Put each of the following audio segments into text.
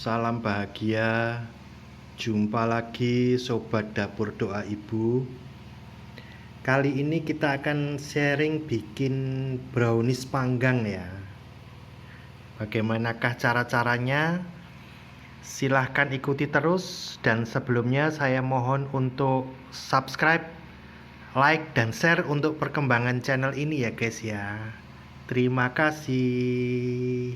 Salam bahagia, jumpa lagi Sobat Dapur Doa Ibu. Kali ini kita akan sharing bikin brownies panggang ya. Bagaimanakah cara-caranya? Silahkan ikuti terus. Dan sebelumnya saya mohon untuk subscribe, like, dan share untuk perkembangan channel ini ya guys ya. Terima kasih.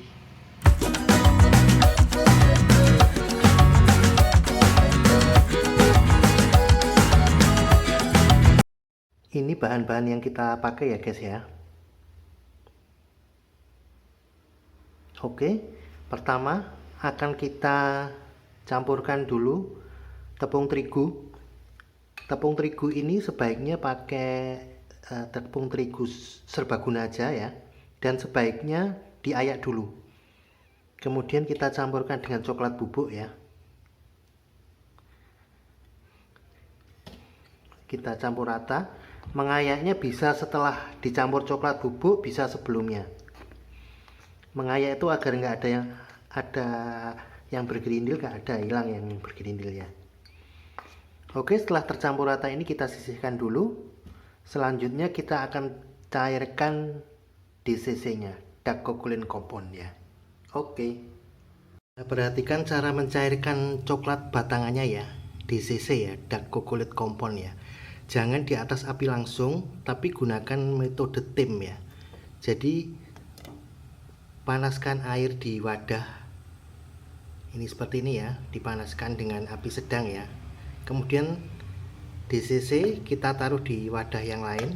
Ini bahan-bahan yang kita pakai ya guys ya. Oke, pertama akan kita campurkan dulu tepung terigu. Tepung terigu ini sebaiknya pakai tepung terigu serbaguna aja ya. Dan sebaiknya diayak dulu. Kemudian kita campurkan dengan coklat bubuk ya. Kita campur rata. Mengayaknya bisa setelah dicampur coklat bubuk, bisa sebelumnya. Mengayak itu agar nggak ada yang bergerindil, nggak ada hilang yang bergerindil ya. Oke, setelah tercampur rata ini kita sisihkan dulu. Selanjutnya kita akan cairkan DCC-nya, dark cocoa compound ya. Oke. Perhatikan cara mencairkan coklat batangannya ya, DCC ya, dark cocoa compound ya. Jangan di atas api langsung, tapi gunakan metode tim ya. Jadi panaskan air di wadah ini seperti ini ya, dipanaskan dengan api sedang ya. Kemudian DCC kita taruh di wadah yang lain,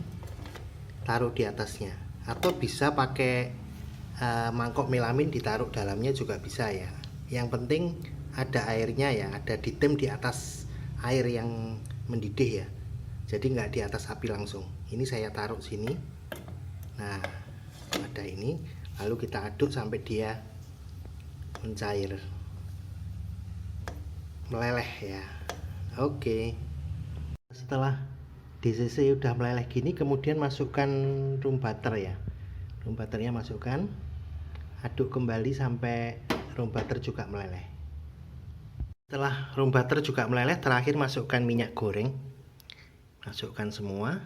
taruh di atasnya, atau bisa pakai mangkok melamin ditaruh dalamnya juga bisa ya. Yang penting ada airnya ya, ada ditem di atas air yang mendidih ya. Jadi nggak di atas api langsung. Ini saya taruh sini. Nah, ada ini. Lalu kita aduk sampai dia mencair, meleleh ya. Oke. Setelah DCC udah meleleh gini, kemudian masukkan room butter ya. Room butternya masukkan, aduk kembali sampai room butter juga meleleh. Setelah room butter juga meleleh, terakhir masukkan minyak goreng. Masukkan semua,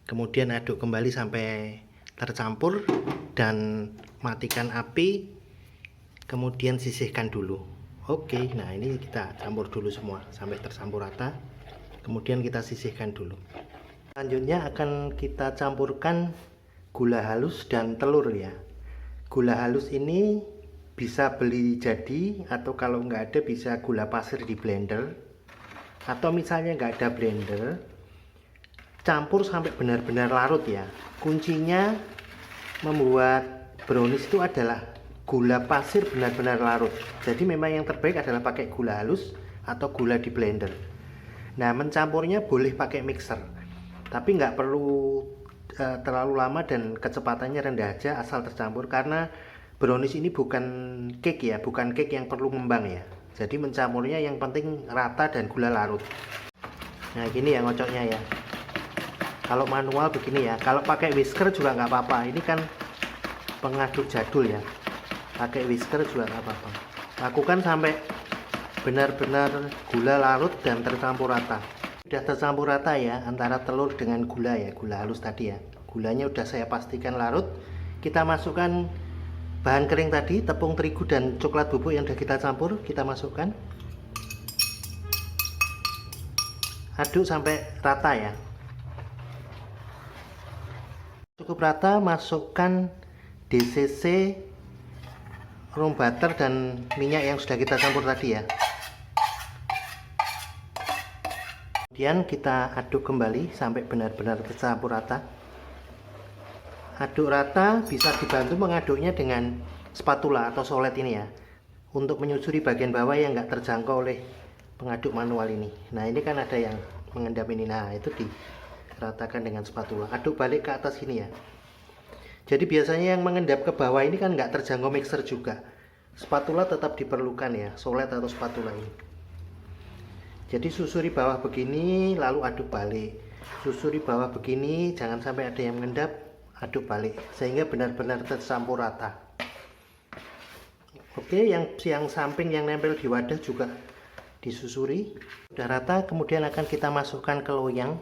kemudian aduk kembali sampai tercampur dan matikan api, kemudian sisihkan dulu. Oke, nah ini kita campur dulu semua sampai tercampur rata, kemudian kita sisihkan dulu. Selanjutnya akan kita campurkan gula halus dan telur ya. Gula halus ini bisa beli jadi, atau kalau nggak ada bisa gula pasir di blender, atau misalnya nggak ada blender, campur sampai benar-benar larut ya. Kuncinya membuat brownies itu adalah gula pasir benar-benar larut. Jadi memang yang terbaik adalah pakai gula halus atau gula di blender. Nah, mencampurnya boleh pakai mixer, tapi nggak perlu terlalu lama dan kecepatannya rendah aja, asal tercampur, karena brownies ini bukan cake ya, bukan cake yang perlu ngembang ya. Jadi mencampurnya yang penting rata dan gula larut. Nah, gini ya ngocoknya ya. Kalau manual begini ya, kalau pakai whisker juga nggak apa-apa. Ini kan pengaduk jadul ya, pakai whisker juga nggak apa-apa. Lakukan sampai benar-benar gula larut dan tercampur rata. Sudah tercampur rata ya antara telur dengan gula ya, gula halus tadi ya. Gulanya udah saya pastikan larut. Kita masukkan bahan kering tadi, tepung terigu dan coklat bubuk yang sudah kita campur, kita masukkan. Aduk sampai rata ya. Cukup rata, masukkan DCC, room butter dan minyak yang sudah kita campur tadi ya. Kemudian kita aduk kembali sampai benar-benar tercampur rata. Aduk rata, bisa dibantu mengaduknya dengan spatula atau solet ini ya, untuk menyusuri bagian bawah yang nggak terjangkau oleh pengaduk manual ini. Nah, ini kan ada yang mengendap ini, nah itu diratakan dengan spatula. Aduk balik ke atas ini ya. Jadi biasanya yang mengendap ke bawah ini kan nggak terjangkau mixer juga. Spatula tetap diperlukan ya, solet atau spatula ini. Jadi susuri bawah begini, lalu aduk balik. Susuri bawah begini, jangan sampai ada yang mengendap, aduk balik sehingga benar-benar tercampur rata. Oke, yang samping yang nempel di wadah juga disusuri. Sudah rata, kemudian akan kita masukkan ke loyang.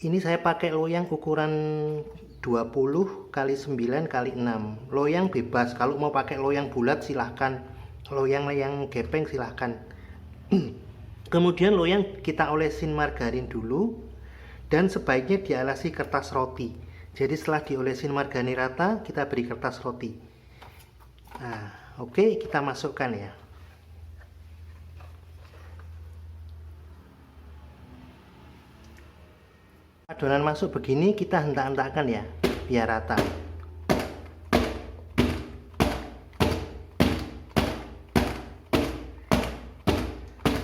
Ini saya pakai loyang ukuran 20 kali 9 kali 6. Loyang bebas, kalau mau pakai loyang bulat silahkan, loyang yang gepeng silahkan. Kemudian loyang kita olesin margarin dulu, dan sebaiknya dialasi kertas roti. Jadi setelah diolesin margarin rata, kita beri kertas roti. Nah, oke, kita masukkan ya. Adonan masuk begini, kita hentak-hentakkan ya, biar rata.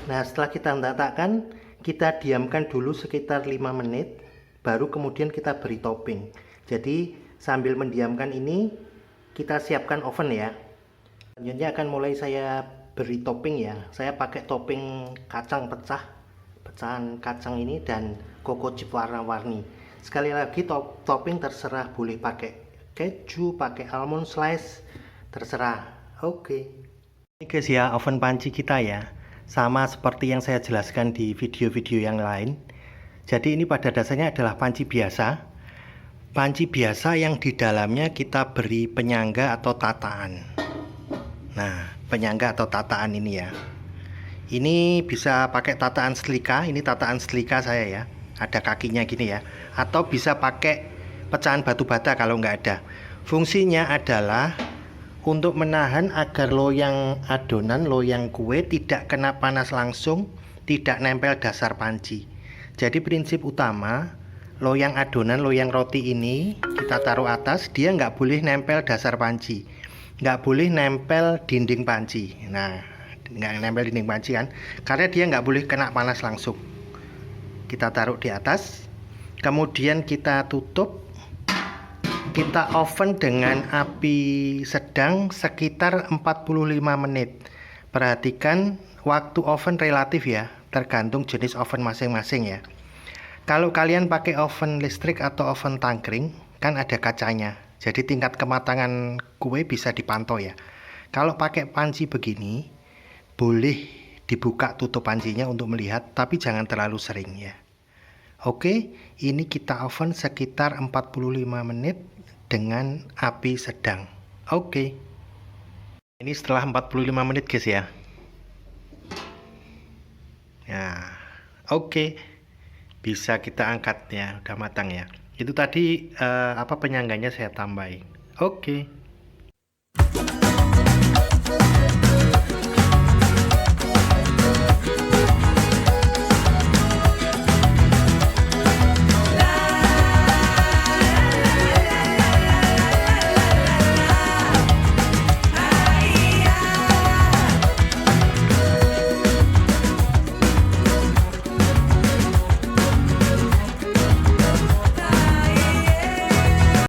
Nah, setelah kita hentak-hentakkan, kita diamkan dulu sekitar 5 menit, baru kemudian kita beri topping. Jadi sambil mendiamkan ini, kita siapkan oven ya. Selanjutnya akan mulai saya beri topping ya. Saya pakai topping kacang pecah, pecahan kacang ini, dan coco chip warna-warni. Sekali lagi, topping terserah, boleh pakai keju, pakai almond slice, terserah. Oke. Ini guys ya, oven panci kita ya. Sama seperti yang saya jelaskan di video-video yang lain. Jadi ini pada dasarnya adalah panci biasa. Panci biasa yang di dalamnya kita beri penyangga atau tataan. Nah, penyangga atau tataan ini ya. Ini bisa pakai tataan selika, ini tataan selika saya ya. Ada kakinya gini ya. Atau bisa pakai pecahan batu bata kalau nggak ada. Fungsinya adalah untuk menahan agar loyang adonan, loyang kue tidak kena panas langsung, tidak nempel dasar panci. Jadi prinsip utama, loyang adonan, loyang roti ini kita taruh atas, dia nggak boleh nempel dasar panci, nggak boleh nempel dinding panci. Nah, nggak nempel dinding panci kan, karena dia nggak boleh kena panas langsung. Kita taruh di atas, kemudian kita tutup, kita oven dengan api sedang sekitar 45 menit. Perhatikan waktu oven relatif ya, tergantung jenis oven masing-masing ya. Kalau kalian pakai oven listrik atau oven tangkring, kan ada kacanya, jadi tingkat kematangan kue bisa dipantau ya. Kalau pakai panci begini, boleh dibuka tutup pancinya untuk melihat, tapi jangan terlalu sering ya. Oke, ini kita oven sekitar 45 menit dengan api sedang. Oke. Ini setelah 45 menit guys ya. Nah, oke. Bisa kita angkat ya, udah matang ya. Itu tadi penyangganya saya tambahin. Oke.